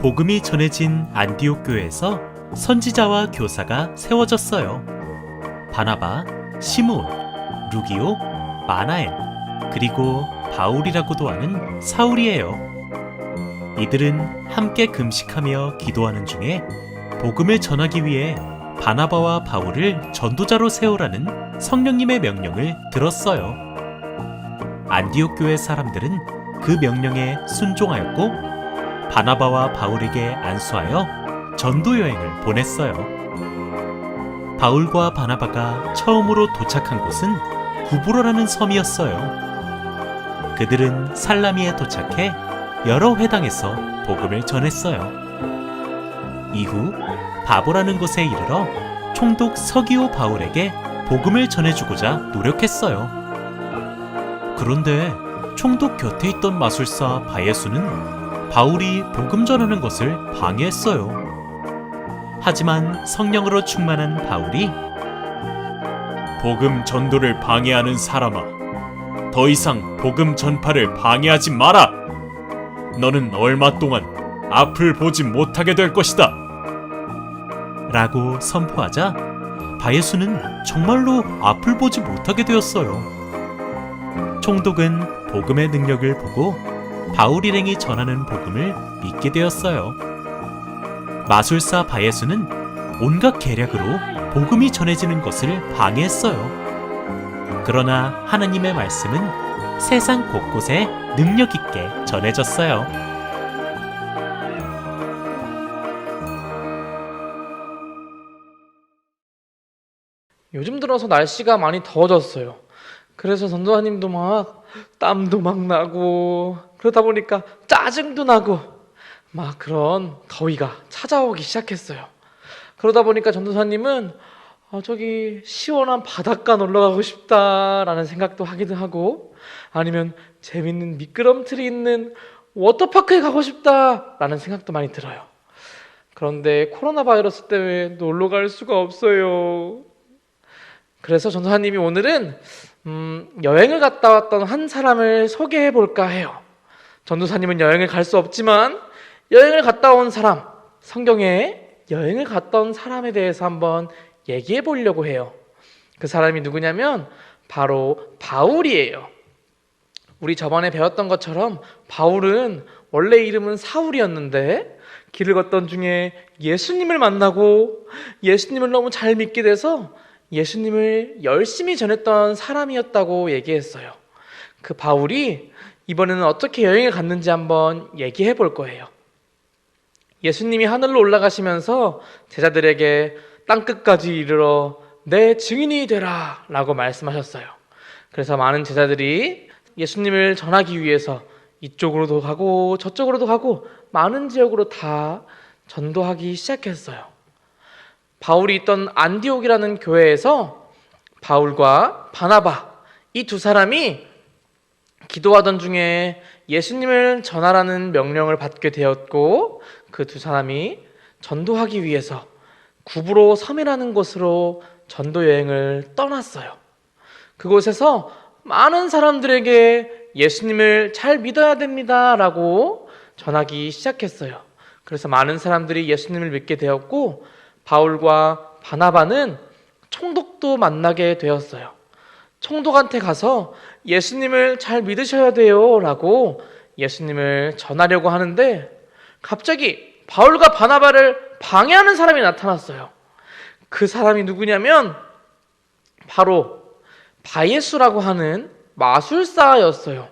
복음이 전해진 안디옥 교회에서 선지자와 교사가 세워졌어요. 바나바, 시므온, 루기오, 마나엘, 그리고 바울이라고도 하는 사울이에요. 이들은 함께 금식하며 기도하는 중에 복음을 전하기 위해 바나바와 바울을 전도자로 세우라는 성령님의 명령을 들었어요. 안디옥 교회 사람들은 그 명령에 순종하였고 바나바와 바울에게 안수하여 전도 여행을 보냈어요. 바울과 바나바가 처음으로 도착한 곳은 구브로라는 섬이었어요. 그들은 살라미에 도착해 여러 회당에서 복음을 전했어요. 이후 바보라는 곳에 이르러 총독 서기오 바울에게 복음을 전해주고자 노력했어요. 그런데 총독 곁에 있던 마술사 바예수는 바울이 복음 전하는 것을 방해했어요. 하지만 성령으로 충만한 바울이 복음 전도를 방해하는 사람아, 더 이상 복음 전파를 방해하지 마라. 너는 얼마 동안 앞을 보지 못하게 될 것이다. 라고 선포하자 바예수는 정말로 앞을 보지 못하게 되었어요. 총독은 복음의 능력을 보고 바울 일행이 전하는 복음을 믿게 되었어요. 마술사 바예수는 온갖 계략으로 복음이 전해지는 것을 방해했어요. 그러나 하나님의 말씀은 세상 곳곳에 능력 있게 전해졌어요. 요즘 들어서 날씨가 많이 더워졌어요. 그래서 전도사님도 막 땀도 막 나고 그러다 보니까 짜증도 나고 막 그런 더위가 찾아오기 시작했어요. 그러다 보니까 전도사님은 저기 시원한 바닷가 놀러 가고 싶다라는 생각도 하기도 하고 아니면 재밌는 미끄럼틀이 있는 워터파크에 가고 싶다라는 생각도 많이 들어요. 그런데 코로나 바이러스 때문에 놀러 갈 수가 없어요. 그래서 전도사님이 오늘은 여행을 갔다 왔던 한 사람을 소개해 볼까 해요. 전도사님은 여행을 갈 수 없지만 여행을 갔다 온 사람, 성경에 여행을 갔다 온 사람에 대해서 한번 얘기해 보려고 해요. 그 사람이 누구냐면 바로 바울이에요. 우리 저번에 배웠던 것처럼 바울은 원래 이름은 사울이었는데 길을 걷던 중에 예수님을 만나고 예수님을 너무 잘 믿게 돼서 예수님을 열심히 전했던 사람이었다고 얘기했어요. 그 바울이 이번에는 어떻게 여행을 갔는지 한번 얘기해 볼 거예요. 예수님이 하늘로 올라가시면서 제자들에게 땅끝까지 이르러 내 증인이 되라 라고 말씀하셨어요. 그래서 많은 제자들이 예수님을 전하기 위해서 이쪽으로도 가고 저쪽으로도 가고 많은 지역으로 다 전도하기 시작했어요. 바울이 있던 안디옥이라는 교회에서 바울과 바나바 이 두 사람이 기도하던 중에 예수님을 전하라는 명령을 받게 되었고 그 두 사람이 전도하기 위해서 구브로 섬이라는 곳으로 전도 여행을 떠났어요. 그곳에서 많은 사람들에게 예수님을 잘 믿어야 됩니다 라고 전하기 시작했어요. 그래서 많은 사람들이 예수님을 믿게 되었고 바울과 바나바는 총독도 만나게 되었어요. 총독한테 가서 예수님을 잘 믿으셔야 돼요 라고 예수님을 전하려고 하는데 갑자기 바울과 바나바를 방해하는 사람이 나타났어요. 그 사람이 누구냐면 바로 바예수라고 하는 마술사였어요.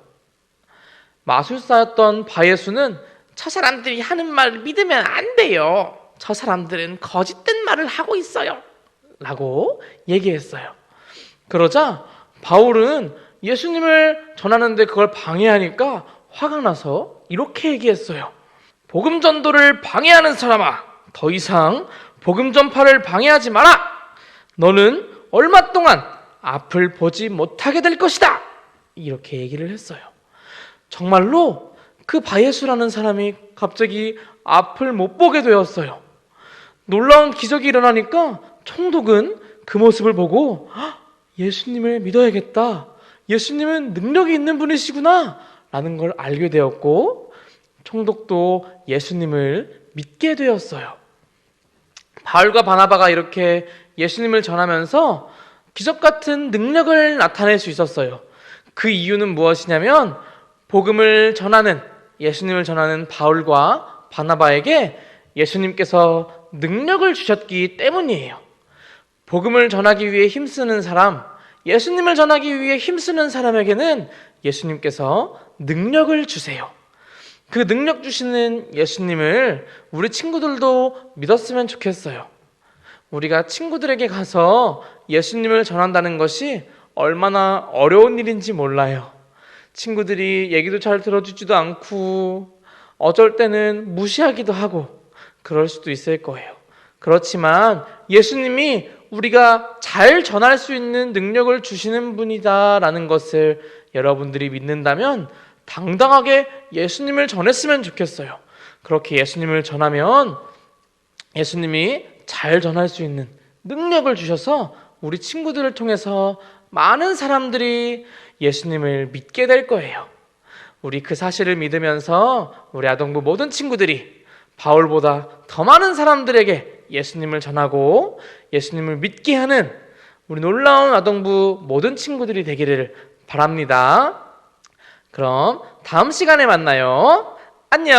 마술사였던 바예수는 저 사람들이 하는 말을 믿으면 안 돼요. 저 사람들은 거짓된 말을 하고 있어요 라고 얘기했어요. 그러자 바울은 예수님을 전하는데 그걸 방해하니까 화가 나서 이렇게 얘기했어요. 복음 전도를 방해하는 사람아, 더 이상 복음 전파를 방해하지 마라. 너는 얼마 동안 앞을 보지 못하게 될 것이다. 이렇게 얘기를 했어요. 정말로 그 바예수라는 사람이 갑자기 앞을 못 보게 되었어요. 놀라운 기적이 일어나니까 총독은 그 모습을 보고 예수님을 믿어야겠다. 예수님은 능력이 있는 분이시구나 라는 걸 알게 되었고 총독도 예수님을 믿게 되었어요. 바울과 바나바가 이렇게 예수님을 전하면서 기적 같은 능력을 나타낼 수 있었어요. 그 이유는 무엇이냐면 예수님을 전하는 바울과 바나바에게 예수님께서 능력을 주셨기 때문이에요. 복음을 전하기 위해 힘쓰는 사람, 예수님을 전하기 위해 힘쓰는 사람에게는 예수님께서 능력을 주세요. 그 능력 주시는 예수님을 우리 친구들도 믿었으면 좋겠어요. 우리가 친구들에게 가서 예수님을 전한다는 것이 얼마나 어려운 일인지 몰라요. 친구들이 얘기도 잘 들어주지도 않고 어쩔 때는 무시하기도 하고 그럴 수도 있을 거예요. 그렇지만 예수님이 우리가 잘 전할 수 있는 능력을 주시는 분이다라는 것을 여러분들이 믿는다면 당당하게 예수님을 전했으면 좋겠어요. 그렇게 예수님을 전하면 예수님이 잘 전할 수 있는 능력을 주셔서 우리 친구들을 통해서 많은 사람들이 예수님을 믿게 될 거예요. 우리 그 사실을 믿으면서 우리 아동부 모든 친구들이 바울보다 더 많은 사람들에게 예수님을 전하고 예수님을 믿게 하는 우리 놀라운 아동부 모든 친구들이 되기를 바랍니다. 그럼 다음 시간에 만나요. 안녕.